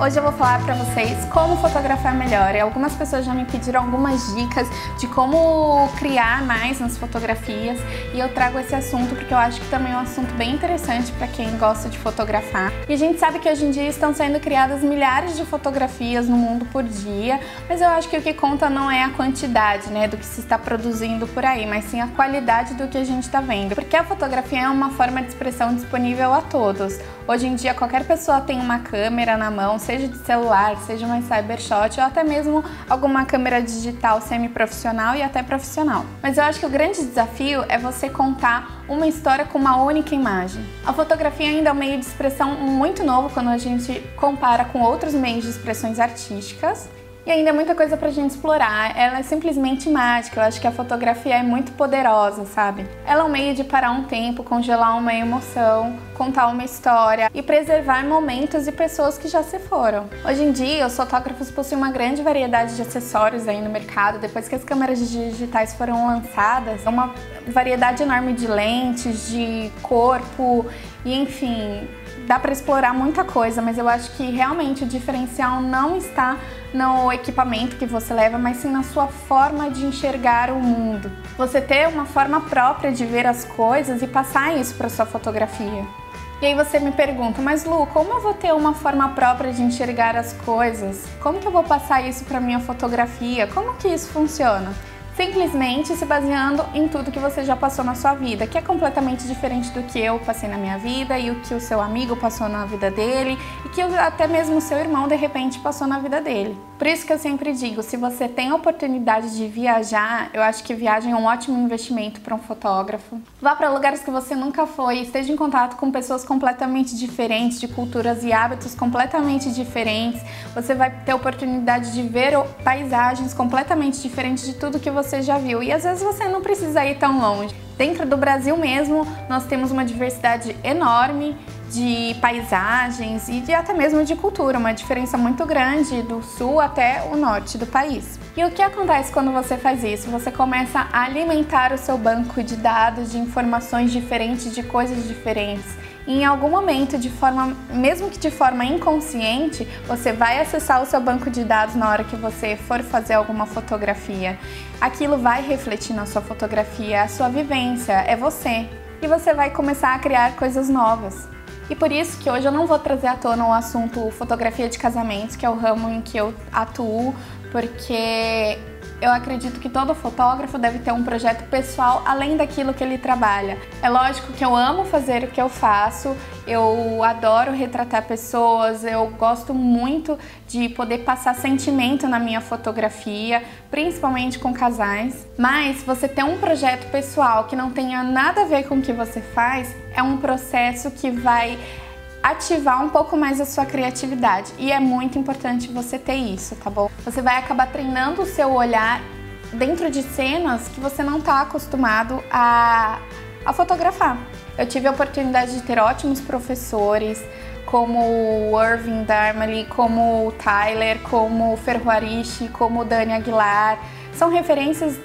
Hoje eu vou falar pra vocês como fotografar melhor. E algumas pessoas já me pediram algumas dicas de como criar mais nas fotografias e eu trago esse assunto porque eu acho que também é um assunto bem interessante para quem gosta de fotografar. E a gente sabe que hoje em dia estão sendo criadas milhares de fotografias no mundo por dia, mas eu acho que o que conta não é a quantidade, né, do que se está produzindo por aí, mas sim a qualidade do que a gente está vendo. Porque a fotografia é uma forma de expressão disponível a todos. Hoje em dia qualquer pessoa tem uma câmera na mão, seja de celular, seja uma cybershot ou até mesmo alguma câmera digital semi-profissional e até profissional. Mas eu acho que o grande desafio é você contar uma história com uma única imagem. A fotografia ainda é um meio de expressão muito novo quando a gente compara com outros meios de expressões artísticas. E ainda é muita coisa pra gente explorar, ela é simplesmente mágica, eu acho que a fotografia é muito poderosa, sabe? Ela é um meio de parar um tempo, congelar uma emoção, contar uma história e preservar momentos e pessoas que já se foram. Hoje em dia, os fotógrafos possuem uma grande variedade de acessórios aí no mercado, depois que as câmeras digitais foram lançadas, uma variedade enorme de lentes, de corpo e enfim... Dá para explorar muita coisa, mas eu acho que realmente o diferencial não está no equipamento que você leva, mas sim na sua forma de enxergar o mundo. Você ter uma forma própria de ver as coisas e passar isso para sua fotografia. E aí você me pergunta, mas Lu, como eu vou ter uma forma própria de enxergar as coisas? Como que eu vou passar isso para minha fotografia? Como que isso funciona? Simplesmente se baseando em tudo que você já passou na sua vida, que é completamente diferente do que eu passei na minha vida e o que o seu amigo passou na vida dele e que até mesmo o seu irmão de repente passou na vida dele. Por isso que eu sempre digo, se você tem a oportunidade de viajar, eu acho que viagem é um ótimo investimento para um fotógrafo. Vá para lugares que você nunca foi, esteja em contato com pessoas completamente diferentes, de culturas e hábitos completamente diferentes. Você vai ter a oportunidade de ver paisagens completamente diferentes de tudo que você já viu. E às vezes você não precisa ir tão longe. Dentro do Brasil mesmo, nós temos uma diversidade enorme de paisagens e até mesmo de cultura, uma diferença muito grande do sul até o norte do país. E o que acontece quando você faz isso? Você começa a alimentar o seu banco de dados, de informações diferentes, de coisas diferentes. E em algum momento, mesmo que de forma inconsciente, você vai acessar o seu banco de dados na hora que você for fazer alguma fotografia. Aquilo vai refletir na sua fotografia, é a sua vivência, é você. E você vai começar a criar coisas novas. E por isso que hoje eu não vou trazer à tona o assunto fotografia de casamentos, que é o ramo em que eu atuo, porque eu acredito que todo fotógrafo deve ter um projeto pessoal além daquilo que ele trabalha. É lógico que eu amo fazer o que eu faço, eu adoro retratar pessoas, eu gosto muito de poder passar sentimento na minha fotografia, principalmente com casais. Mas você ter um projeto pessoal que não tenha nada a ver com o que você faz é um processo que vai ativar um pouco mais a sua criatividade e é muito importante você ter isso, tá bom? Você vai acabar treinando o seu olhar dentro de cenas que você não está acostumado a fotografar. Eu tive a oportunidade de ter ótimos professores, como o Irving Darmali, como o Tyler, como o Ferruarichi, como o Dani Aguilar. São referências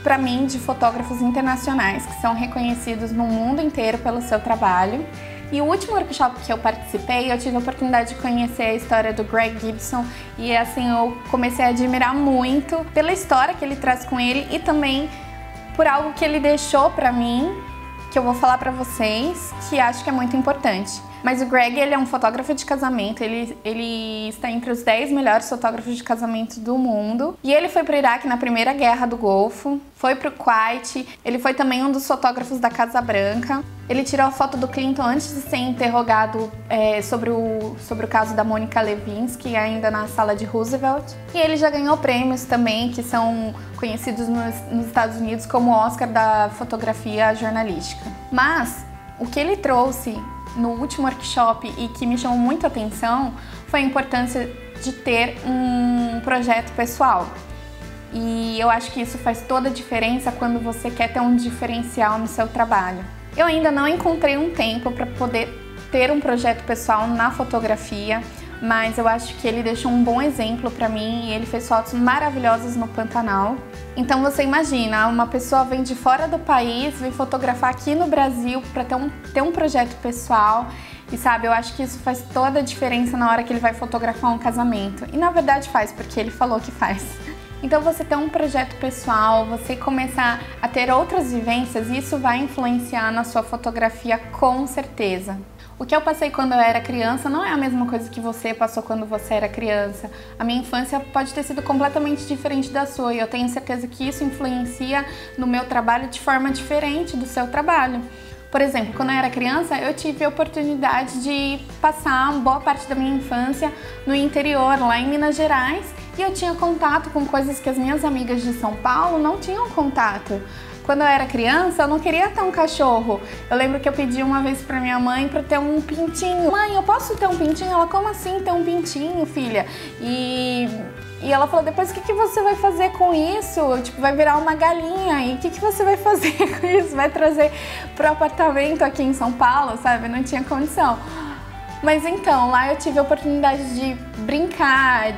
para mim de fotógrafos internacionais que são reconhecidos no mundo inteiro pelo seu trabalho. E o último workshop que eu participei, eu tive a oportunidade de conhecer a história do Greg Gibson e assim eu comecei a admirar muito pela história que ele traz com ele e também por algo que ele deixou pra mim, que eu vou falar pra vocês, que acho que é muito importante. Mas o Greg, ele é um fotógrafo de casamento, ele está entre os 10 melhores fotógrafos de casamento do mundo. E ele foi para o Iraque na Primeira Guerra do Golfo, foi para o Kuwait, ele foi também um dos fotógrafos da Casa Branca. Ele tirou a foto do Clinton antes de ser interrogado sobre o caso da Monica Lewinsky, ainda na sala de Roosevelt. E ele já ganhou prêmios também, que são conhecidos nos Estados Unidos como Oscar da fotografia jornalística. Mas o que ele trouxe no último workshop e que me chamou muita atenção foi a importância de ter um projeto pessoal. E eu acho que isso faz toda a diferença quando você quer ter um diferencial no seu trabalho. Eu ainda não encontrei um tempo para poder ter um projeto pessoal na fotografia, mas eu acho que ele deixou um bom exemplo para mim e ele fez fotos maravilhosas no Pantanal. Então você imagina, uma pessoa vem de fora do país, vem fotografar aqui no Brasil para ter um projeto pessoal E sabe, eu acho que isso faz toda a diferença na hora que ele vai fotografar um casamento. E na verdade faz, porque ele falou que faz. Então você ter um projeto pessoal, você começar a ter outras vivências, isso vai influenciar na sua fotografia com certeza. O que eu passei quando eu era criança não é a mesma coisa que você passou quando você era criança. A minha infância pode ter sido completamente diferente da sua e eu tenho certeza que isso influencia no meu trabalho de forma diferente do seu trabalho. Por exemplo, quando eu era criança, eu tive a oportunidade de passar boa parte da minha infância no interior, lá em Minas Gerais, e eu tinha contato com coisas que as minhas amigas de São Paulo não tinham contato. Quando eu era criança, eu não queria ter um cachorro. Eu lembro que eu pedi uma vez pra minha mãe pra ter um pintinho. Mãe, eu posso ter um pintinho? Ela, como assim ter um pintinho, filha? E ela falou, depois o que você vai fazer com isso? Tipo, vai virar uma galinha. E o que você vai fazer com isso? Vai trazer pro apartamento aqui em São Paulo, sabe? Não tinha condição. Mas então, lá eu tive a oportunidade de brincar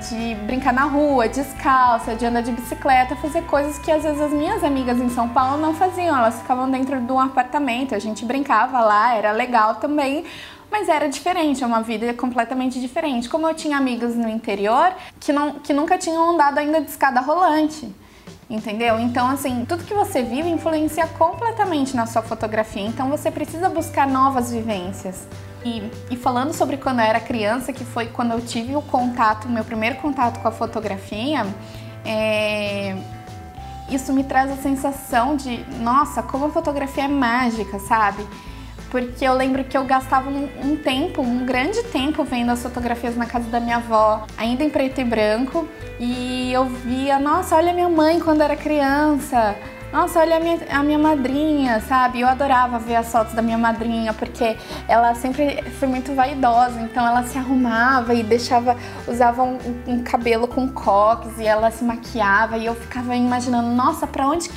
na rua, descalça, de andar de bicicleta, fazer coisas que às vezes as minhas amigas em São Paulo não faziam. Elas ficavam dentro de um apartamento, a gente brincava lá, era legal também, mas era diferente, é uma vida completamente diferente. Como eu tinha amigas no interior que nunca tinham andado ainda de escada rolante. Entendeu? Então, assim, tudo que você vive influencia completamente na sua fotografia, então você precisa buscar novas vivências. E falando sobre quando eu era criança, que foi quando eu tive o meu primeiro contato com a fotografia, isso me traz a sensação de, nossa, como a fotografia é mágica, sabe? Porque eu lembro que eu gastava um grande tempo vendo as fotografias na casa da minha avó, ainda em preto e branco, e eu via, nossa, olha a minha mãe quando era criança, nossa, olha a minha madrinha, sabe? Eu adorava ver as fotos da minha madrinha, porque ela sempre foi muito vaidosa, então ela se arrumava e usava um cabelo com coques e ela se maquiava e eu ficava imaginando, nossa, pra onde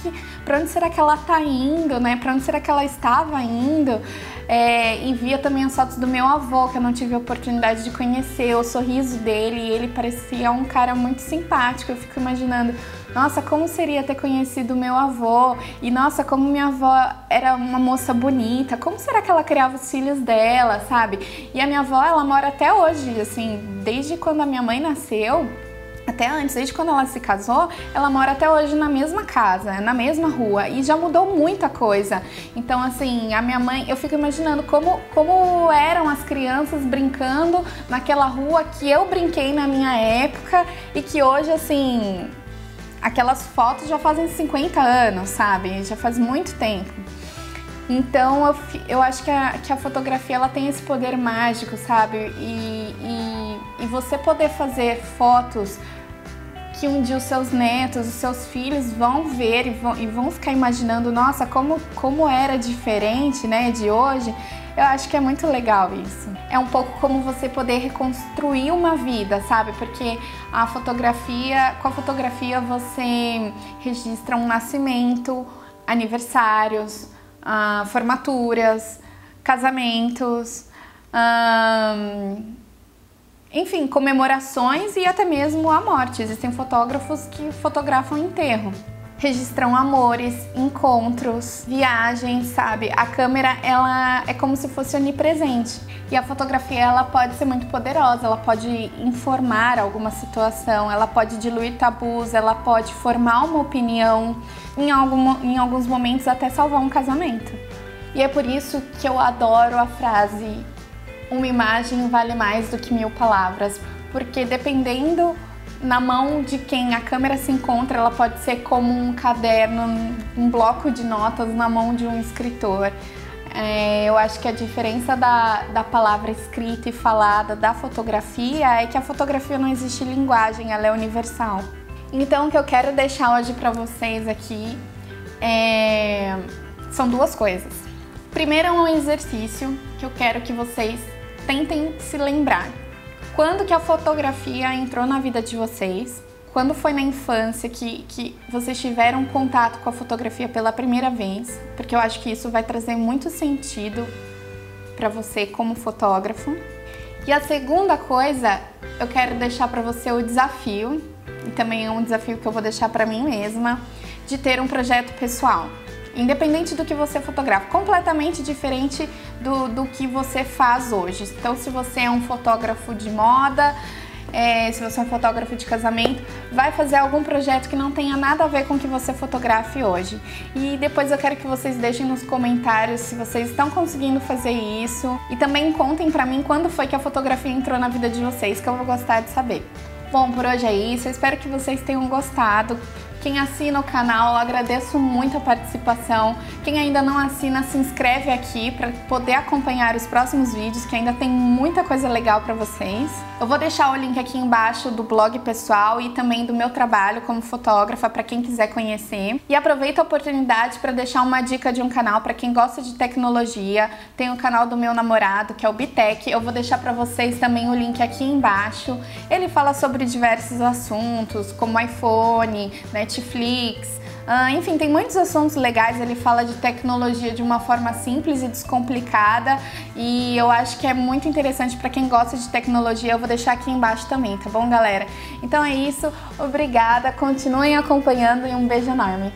será que ela tá indo, né? Pra onde será que ela estava indo? E via também as fotos do meu avô, que eu não tive a oportunidade de conhecer, o sorriso dele, e ele parecia um cara muito simpático. Eu fico imaginando, nossa, como seria ter conhecido o meu avô? E nossa, como minha avó era uma moça bonita, como será que ela criava os filhos dela, sabe? E a minha avó, ela mora até hoje, assim, desde quando a minha mãe nasceu, até antes, desde quando ela se casou, ela mora até hoje na mesma casa, na mesma rua, e já mudou muita coisa. Então, assim, a minha mãe, eu fico imaginando como eram as crianças brincando naquela rua que eu brinquei na minha época e que hoje, assim, aquelas fotos já fazem 50 anos, sabe? Já faz muito tempo. Então, eu acho que a fotografia, ela tem esse poder mágico, sabe? E você poder fazer fotos que um dia os seus netos, os seus filhos vão ver e vão ficar imaginando, nossa, como era diferente, né, de hoje, eu acho que é muito legal isso. É um pouco como você poder reconstruir uma vida, sabe? Porque com a fotografia você registra um nascimento, aniversários, formaturas, casamentos, enfim, comemorações e até mesmo a morte. Existem fotógrafos que fotografam enterro, registram amores, encontros, viagens, sabe? A câmera, ela é como se fosse onipresente. E a fotografia, ela pode ser muito poderosa, ela pode informar alguma situação, ela pode diluir tabus, ela pode formar uma opinião, em alguns momentos até salvar um casamento. E é por isso que eu adoro a frase: uma imagem vale mais do que 1000 palavras, porque dependendo na mão de quem a câmera se encontra, ela pode ser como um caderno, um bloco de notas na mão de um escritor. Eu acho que a diferença da palavra escrita e falada da fotografia é que a fotografia não existe linguagem, ela é universal. Então, o que eu quero deixar hoje para vocês aqui são duas coisas. Primeiro é um exercício que eu quero que vocês tentem se lembrar. Quando que a fotografia entrou na vida de vocês? Quando foi na infância que vocês tiveram contato com a fotografia pela primeira vez? Porque eu acho que isso vai trazer muito sentido para você como fotógrafo. E a segunda coisa, eu quero deixar para você o desafio, e também é um desafio que eu vou deixar para mim mesma, de ter um projeto pessoal. independente do que você fotografa, completamente diferente do que você faz hoje. Então, se você é um fotógrafo de moda, se você é um fotógrafo de casamento, vai fazer algum projeto que não tenha nada a ver com o que você fotografe hoje. E depois eu quero que vocês deixem nos comentários se vocês estão conseguindo fazer isso. E também contem pra mim quando foi que a fotografia entrou na vida de vocês, que eu vou gostar de saber. Bom, por hoje é isso. Eu espero que vocês tenham gostado. Quem assina o canal, eu agradeço muito a participação. Quem ainda não assina, se inscreve aqui para poder acompanhar os próximos vídeos, que ainda tem muita coisa legal para vocês. Eu vou deixar o link aqui embaixo do blog pessoal e também do meu trabalho como fotógrafa para quem quiser conhecer. E aproveito a oportunidade para deixar uma dica de um canal para quem gosta de tecnologia. Tem o canal do meu namorado, que é o Bitec. Eu vou deixar para vocês também o link aqui embaixo. Ele fala sobre diversos assuntos, como iPhone, Netflix, enfim, tem muitos assuntos legais. Ele fala de tecnologia de uma forma simples e descomplicada e eu acho que é muito interessante para quem gosta de tecnologia. Eu vou deixar aqui embaixo também, tá bom, galera? Então é isso, obrigada, continuem acompanhando e um beijo enorme.